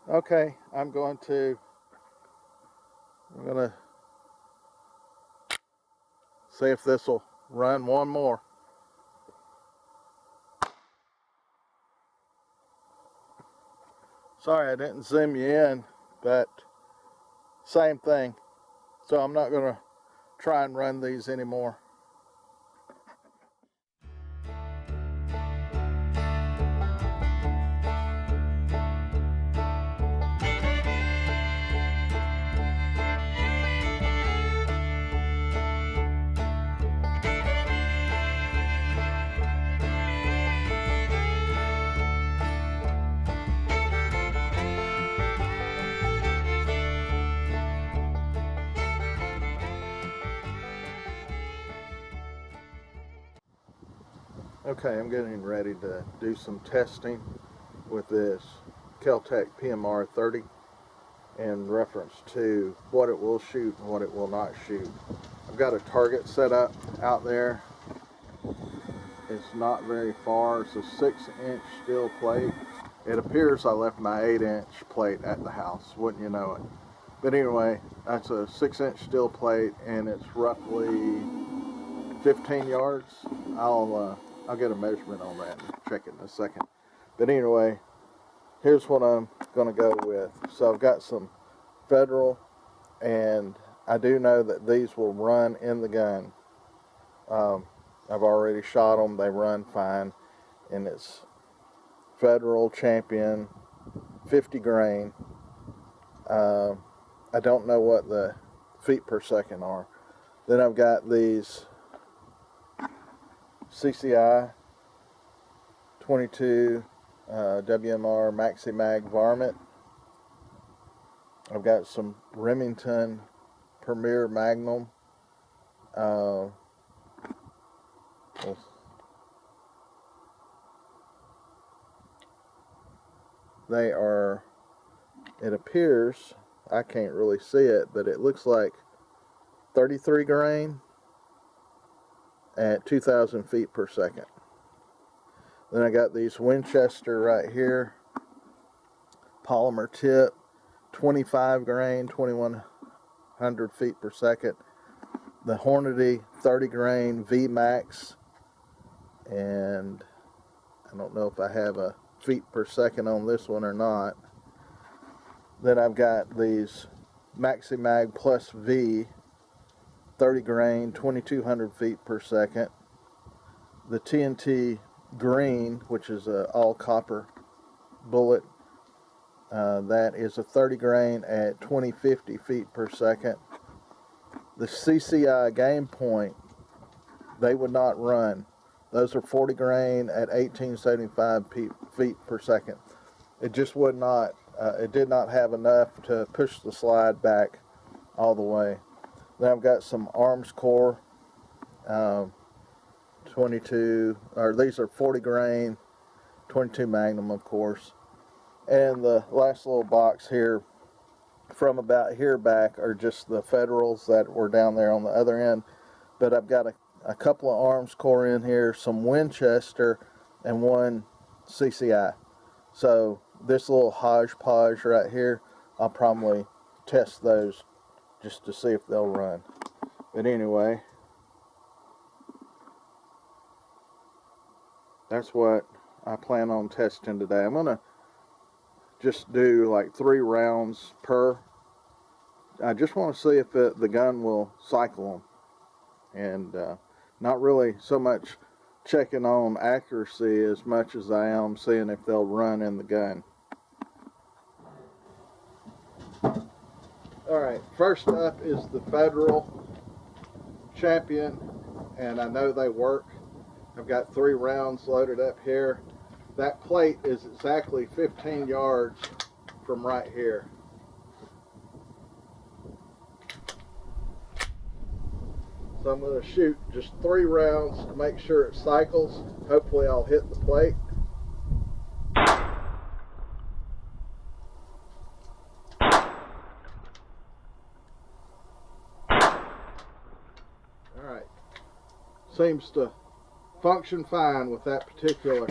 Okay, I'm gonna see if this will run one more. Sorry I didn't zoom you in, but same thing. So I'm not gonna try and run these anymore. Okay, I'm getting ready to do some testing with this KelTec PMR 30 in reference to what it will shoot and what it will not shoot. I've got a target set up out there. It's not very far. It's a 6-inch steel plate. It appears I left my 8-inch plate at the house, wouldn't you know it. But anyway, that's a 6-inch steel plate and it's roughly 15 yards. I'll get a measurement on that and check it in a second. But anyway, here's what I'm going to go with. So I've got some Federal, and I do know that these will run in the gun. I've already shot them. They run fine. And it's Federal Champion 50 grain. I don't know what the feet per second are. Then I've got these CCI 22 WMR Maxi Mag varmint. I've got some Remington Premier Magnum. They are, it appears, I can't really see it, but it looks like 33 grain at 2,000 feet per second. Then I got these Winchester right here, polymer tip, 25 grain, 2,100 feet per second. The Hornady 30 grain VMAX, and I don't know if I have a feet per second on this one or not. Then I've got these Maxi Mag Plus V 30 grain, 2,200 feet per second. The TNT Green, which is a all copper bullet, that is a 30 grain at 2,050 feet per second. The CCI Game Point, they would not run. Those are 40 grain at 1,875 feet per second. It just would not, it did not have enough to push the slide back all the way. Then I've got some Arms Core 22, or these are 40 grain, 22 Magnum, of course. And the last little box here, from about here back, are just the Federals that were down there on the other end. But I've got a couple of Arms Core in here, some Winchester, and one CCI. So this little hodgepodge right here, I'll probably test those just to see if they'll run. But anyway, that's what I plan on testing today. I'm gonna just do like 3 rounds per. I just want to see if the gun will cycle them, and not really so much checking on accuracy as much as I am seeing if they'll run in the gun. Alright, first up is the Federal Champion, and I know they work. I've got 3 rounds loaded up here. That plate is exactly 15 yards from right here. So I'm going to shoot just 3 rounds to make sure it cycles. Hopefully I'll hit the plate. Alright. Seems to function fine with that particular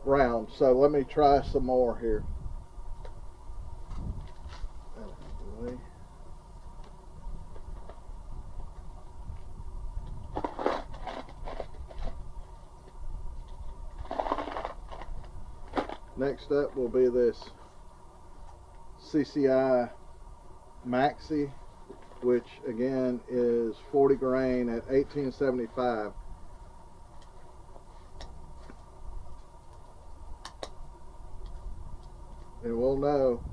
round. So let me try some more here. Next up will be this CCI Maxi, which again is 40 grain at 1875. And we'll know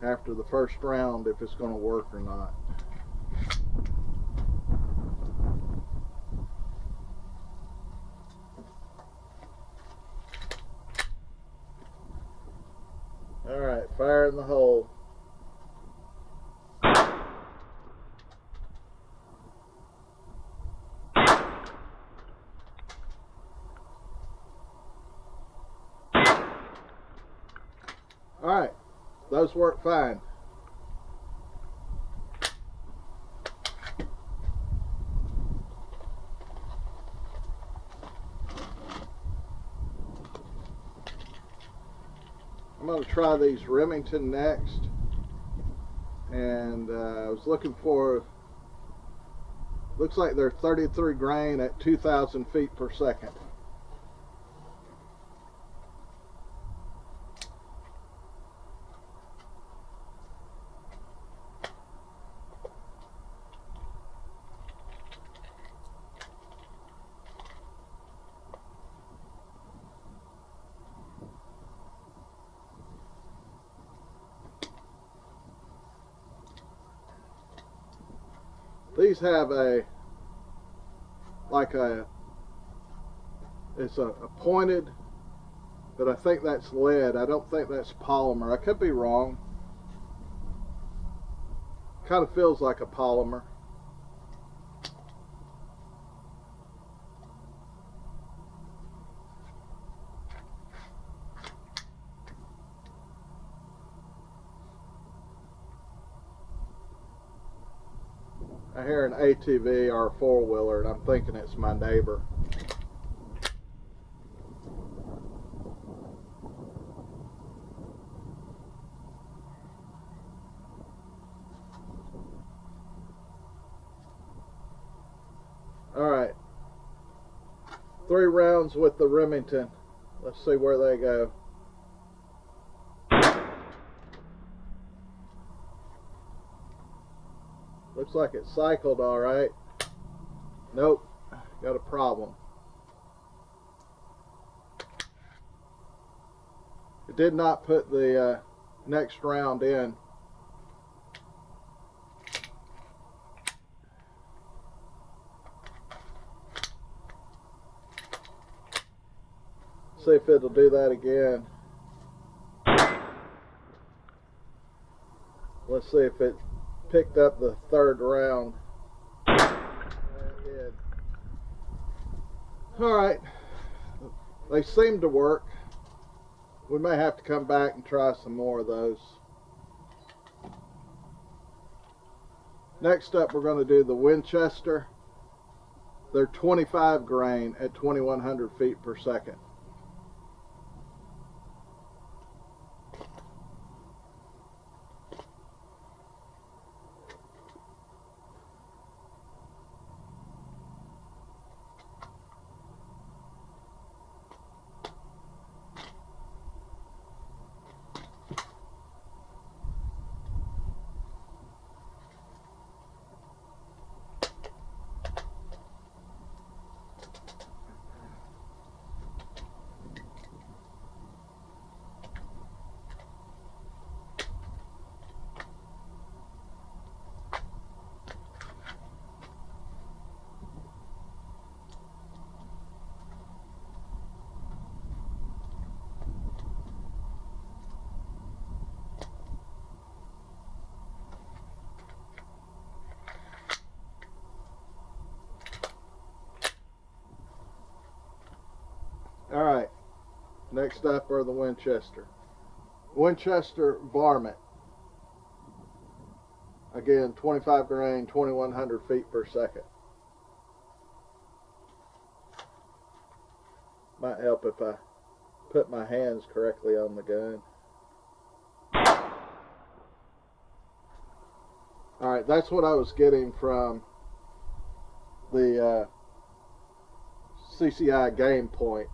after the first round if it's going to work or not. Alright, fire in the hole. Alright, those work fine. I'm going to try these Remington next, and I was looking for, looks like they're 33 grain at 2,000 feet per second. These have a, like a, it's a pointed, but I think that's lead. I don't think that's polymer. I could be wrong. Kind of feels like a polymer. I hear an ATV or a four-wheeler, and I'm thinking it's my neighbor. All right, 3 rounds with the Remington. Let's see where they go. Looks like it cycled all right. Nope, got a problem. It did not put the next round in. See if it'll do that again. Let's see if it picked up the 3rd round. It did. Alright, they seem to work. We may have to come back and try some more of those. Next up, we're going to do the Winchester. They're 25 grain at 2,100 feet per second. Alright, next up are the Winchester. Winchester varmint. Again, 25 grain, 2,100 feet per second. Might help if I put my hands correctly on the gun. Alright, that's what I was getting from the CCI game point.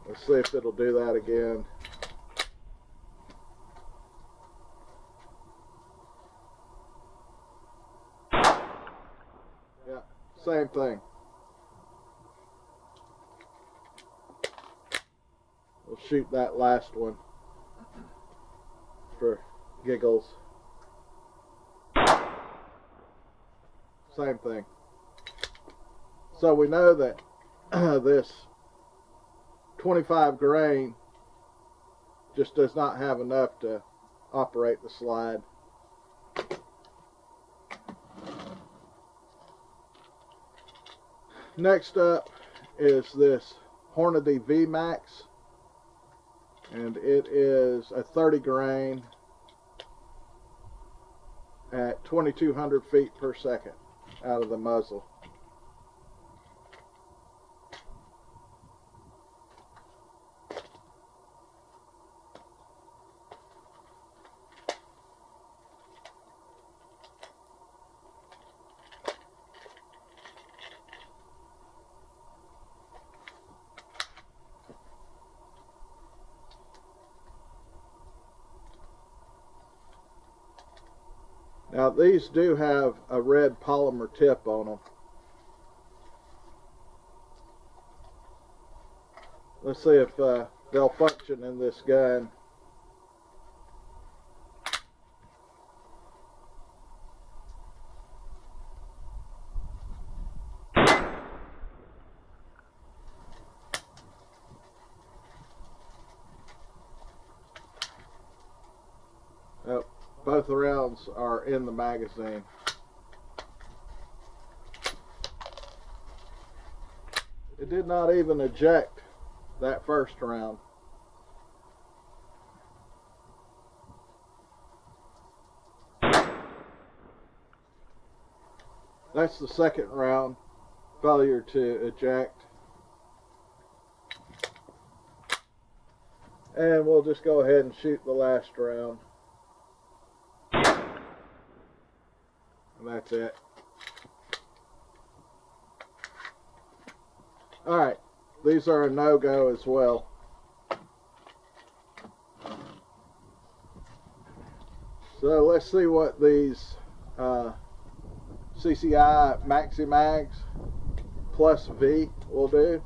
Let's see if it'll do that again. Yeah, same thing. We'll shoot that last one for giggles. Same thing. So we know that this 25 grain just does not have enough to operate the slide. Next up is this Hornady VMAX, and it is a 30 grain at 2200 feet per second out of the muzzle. Now these do have a red polymer tip on them. Let's see if they'll function in this gun. Oh, both rounds are in the magazine. It did not even eject that first round. That's the second round, failure to eject. And we'll just go ahead and shoot the last round. And that's it. Alright, these are a no-go as well. So let's see what these CCI Maxi Mags plus V will do.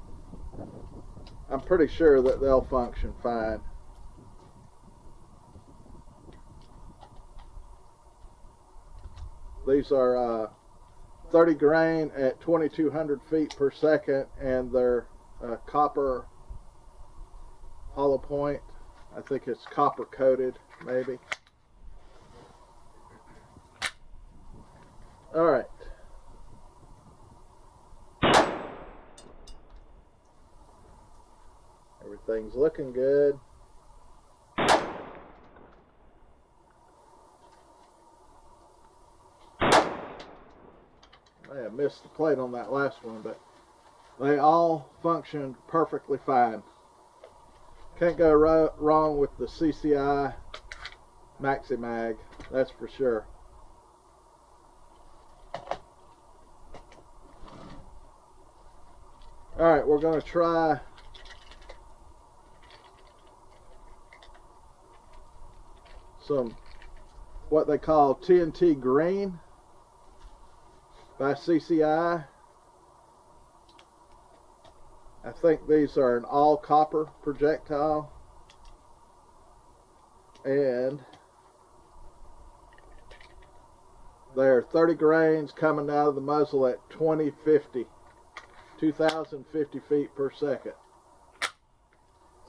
I'm pretty sure that they'll function fine. These are 30 grain at 2200 feet per second, and they're copper hollow point. I think it's copper coated, maybe. All right. Everything's looking good. I missed the plate on that last one, but they all functioned perfectly fine. Can't go wrong with the CCI Maxi Mag, that's for sure. Alright, we're going to try some what they call TNT green by CCI. I think these are an all copper projectile, and they're 30 grains coming out of the muzzle at 2050 feet per second.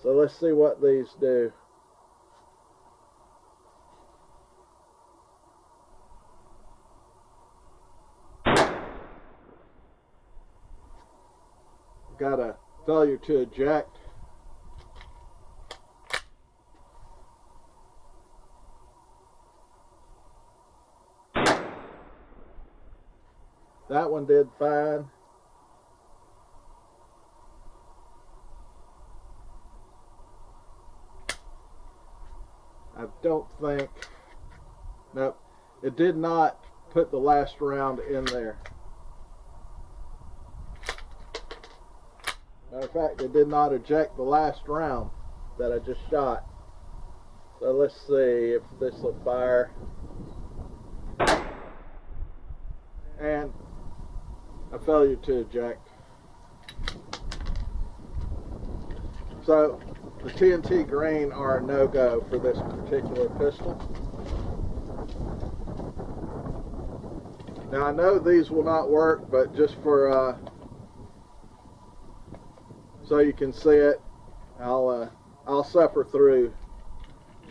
So let's see what these do. Got a failure to eject. That one did fine. I don't think, nope, it did not put the last round in there. Matter of fact, it did not eject the last round that I just shot. So let's see if this will fire. And a failure to eject. So the TNT grain are a no-go for this particular pistol. Now I know these will not work, but just for so you can see it, I'll suffer through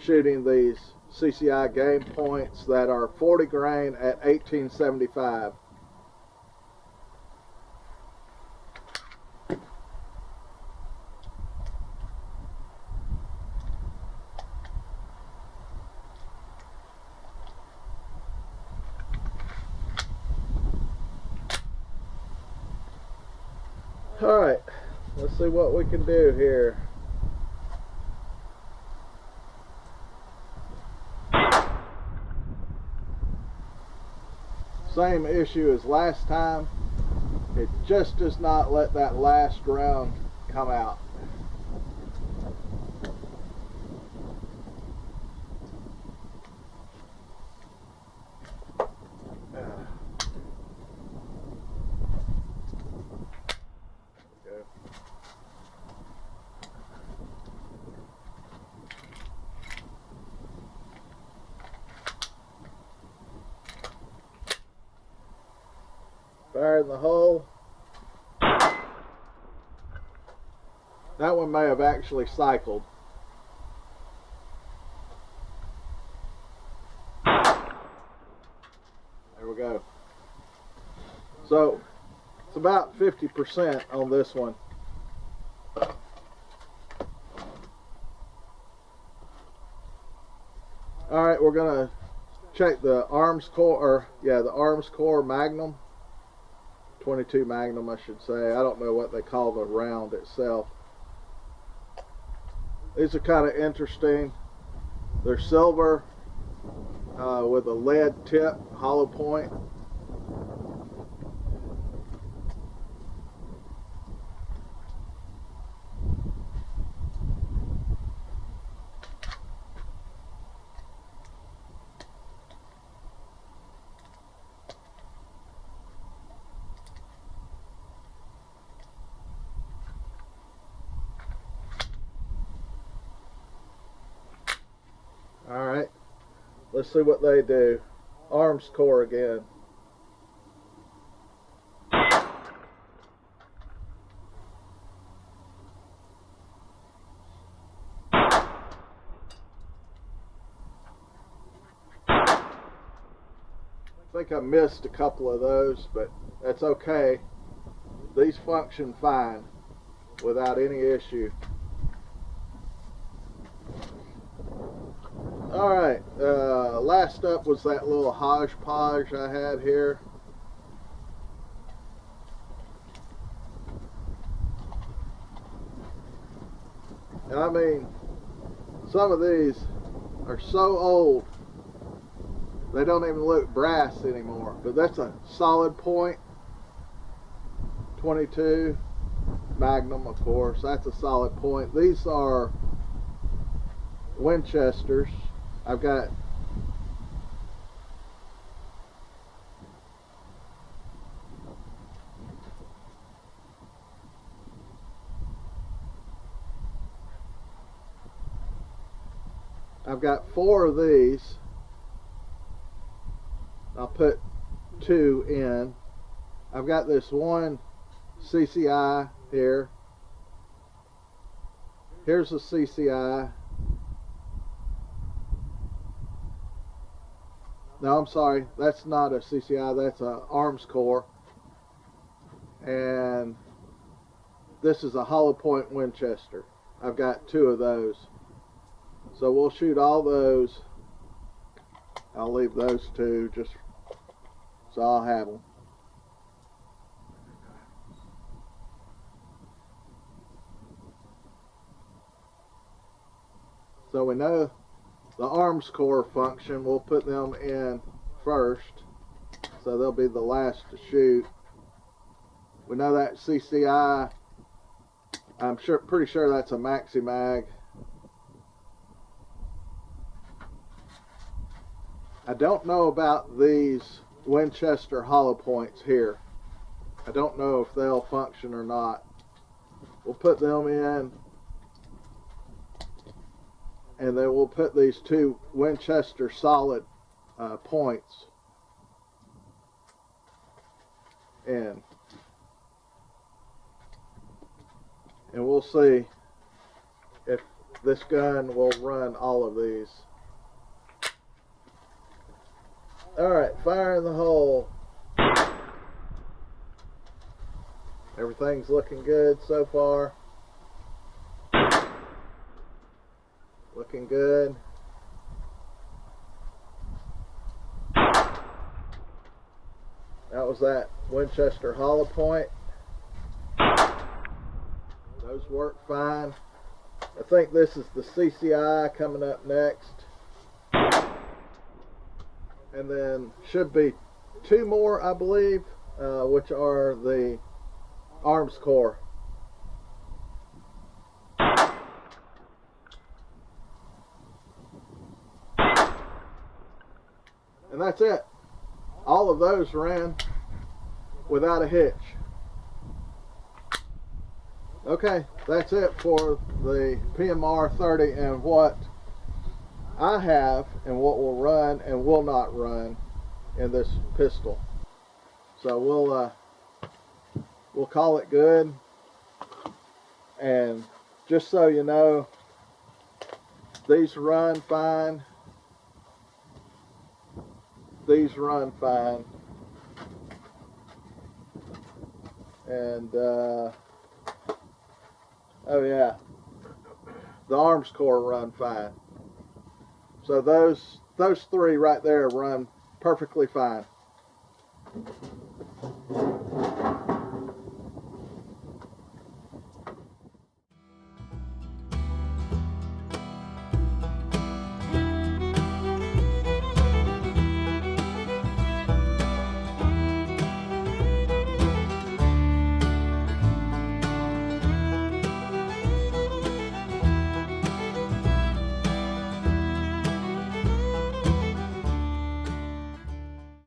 shooting these CCI game points that are 40 grain at 1875. Alright, let's see what we can do here. Same issue as last time. It just does not let that last round come out. Fire in the hole. That one may have actually cycled. There we go. So it's about 50% on this one. Alright, we're gonna check the arms core, or yeah, the arms core Magnum. 22 Magnum, I should say. I don't know what they call the round itself. These are kind of interesting. They're silver with a lead tip, hollow point. Alright, let's see what they do. Arms core again. I think I missed a couple of those, but that's okay. These function fine without any issue. Alright, last up was that little hodgepodge I had here. And I mean, some of these are so old, they don't even look brass anymore. But that's a solid point. 22 Magnum, of course, that's a solid point. These are Winchesters. I've got four of these. I'll put two in. I've got this one CCI here. Here's a CCI. No, I'm sorry, that's not a CCI, that's a arms core. And this is a hollow point Winchester. I've got two of those. So we'll shoot all those. I'll leave those two just so I'll have them. So we know the arms core function, we'll put them in first. So they'll be the last to shoot. We know that CCI, pretty sure that's a Maxi Mag. I don't know about these Winchester hollow points here. I don't know if they'll function or not. We'll put them in, and then we'll put these two Winchester solid points in, and we'll see if this gun will run all of these. Alright, fire in the hole. Everything's looking good so far. Looking good. That was that Winchester hollow point. Those work fine. I think this is the CCI coming up next. And then should be two more, I believe, which are the arms core. And that's it. All of those ran without a hitch. Okay, that's it for the PMR 30 and what I have and what will run and will not run in this pistol. So we'll call it good. And just so you know, these run fine. These run fine. And oh yeah, the arms core run fine. So those three right there run perfectly fine.